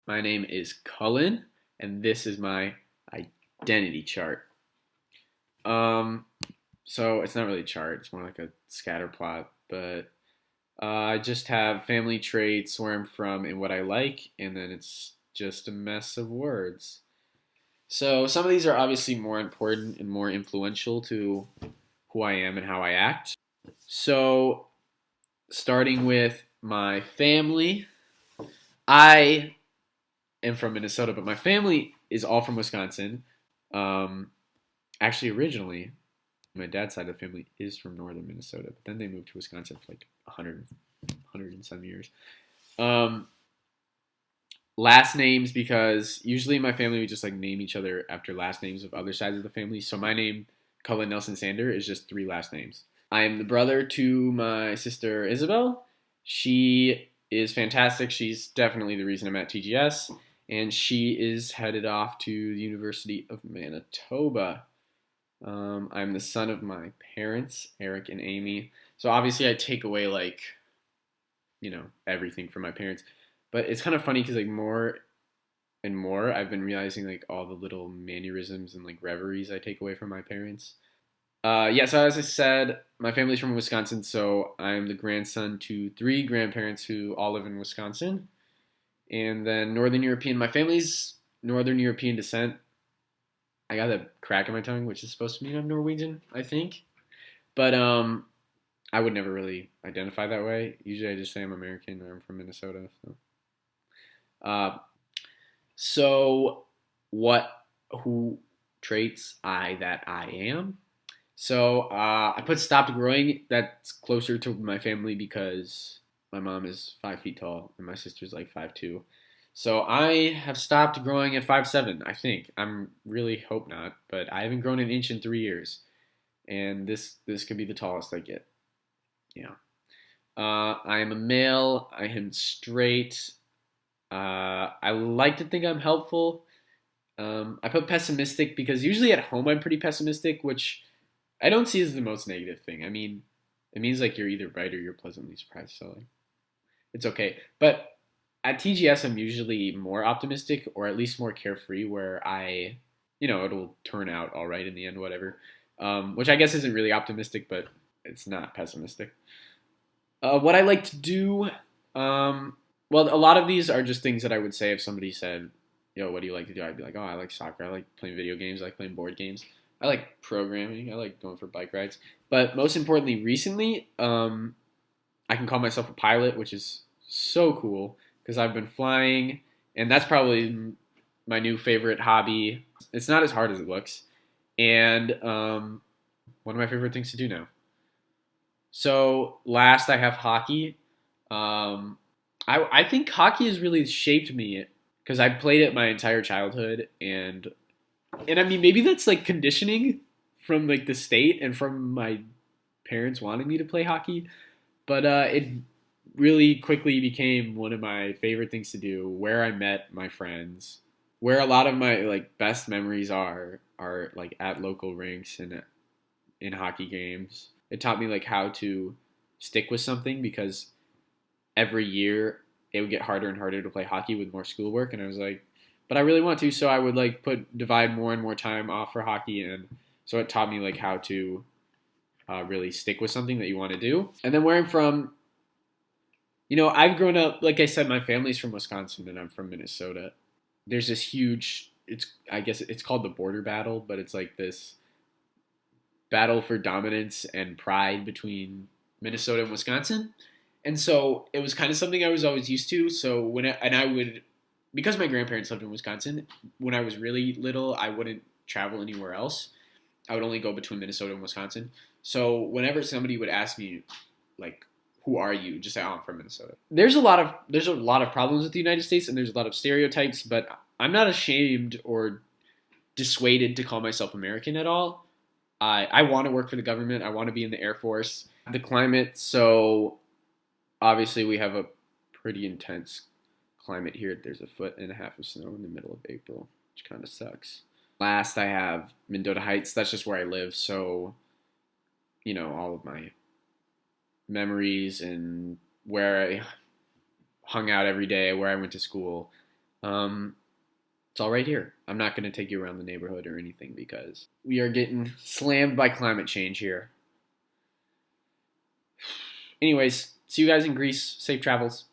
My name is Cullen, and this is my identity chart. Um, so it's not really a chart; it's more like a scatter plot. But I just have family traits, where I'm from, and what I like, and then it's just a mess of words. So some of these are obviously more important and more influential to who I am and how I act. So starting with my family, I am from Minnesota, but my family is all from Wisconsin. Um, Actually, originally, my dad's side of the family is from northern Minnesota, but then they moved to Wisconsin for like 100 and some years. Um, Last names, because usually my family would just like name each other after last names of other sides of the family. So my name, Cullen Nelson Sander, is just three last names. I am the brother to my sister Isabel. She is fantastic. She's definitely the reason I'm at TGS, and she is headed off to the University of Manitoba. I'm the son of my parents, Eric and Amy. So obviously, I take away like everything from my parents. But it's kind of funny because like more and more, I've been realizing like all the little mannerisms and like reveries I take away from my parents. Yeah, so as I said, my family's from Wisconsin, so I'm the grandson to three grandparents who all live in Wisconsin. And then Northern European, my family's Northern European descent. I got a crack in my tongue, which is supposed to mean I'm Norwegian, I think. But I would never really identify that way. Usually I just say I'm American or I'm from Minnesota. Uh, so what, who traits I am? So I put stopped growing. That's closer to my family because my mom is 5 feet tall and my sister's like 5'2". So I have stopped growing at 5'7". I think I'm really hope not, but I haven't grown an inch in 3 years, and this could be the tallest I get. Yeah. I am a male. I am straight. I like to think I'm helpful. I put pessimistic because usually at home I'm pretty pessimistic, which I don't see as the most negative thing. I mean, it means like you're either right or you're pleasantly surprised. So like, it's okay. But at TGS, I'm usually more optimistic or at least more carefree, where it'll turn out all right in the end, whatever. Which I guess isn't really optimistic, but it's not pessimistic. What I like to do, well, a lot of these are just things that I would say if somebody said, "Yo, what do you like to do?" I'd be like, "Oh, I like soccer. I like playing video games. I like playing board games. I like programming. I like going for bike rides." But most importantly, recently, I can call myself a pilot, which is so cool because I've been flying, and that's probably my new favorite hobby. It's not as hard as it looks, and one of my favorite things to do now. So last, I have hockey. Um, I think hockey has really shaped me because I played it my entire childhood, and I mean maybe that's like conditioning from like the state and from my parents wanting me to play hockey, but it really quickly became one of my favorite things to do. Where I met my friends, where a lot of my like best memories are like at local rinks and in hockey games. It taught me like how to stick with something because every year it would get harder and harder to play hockey with more schoolwork, and I was like, but I really want to, so I would like divide more and more time off for hockey, and so it taught me like how to really stick with something that you want to do. And then where I'm from, I've grown up, like I said, my family's from Wisconsin and I'm from Minnesota. There's this huge, I guess it's called the border battle, but it's like this battle for dominance and pride between Minnesota and Wisconsin. And so it was kind of something I was always used to. So and I would, because my grandparents lived in Wisconsin, when I was really little, I wouldn't travel anywhere else. I would only go between Minnesota and Wisconsin. So whenever somebody would ask me, like, who are you? Just say, oh, I'm from Minnesota. There's a lot of problems with the United States, and there's a lot of stereotypes, but I'm not ashamed or dissuaded to call myself American at all. I want to work for the government. I want to be in the Air Force. The climate, so obviously we have a pretty intense climate here. There's a foot and a half of snow in the middle of April, which kind of sucks. Last, I have Mendota Heights. That's just where I live. So, all of my memories and where I hung out every day, where I went to school, Um, it's all right here. I'm not going to take you around the neighborhood or anything because we are getting slammed by climate change here. Anyways, see you guys in Greece. Safe travels.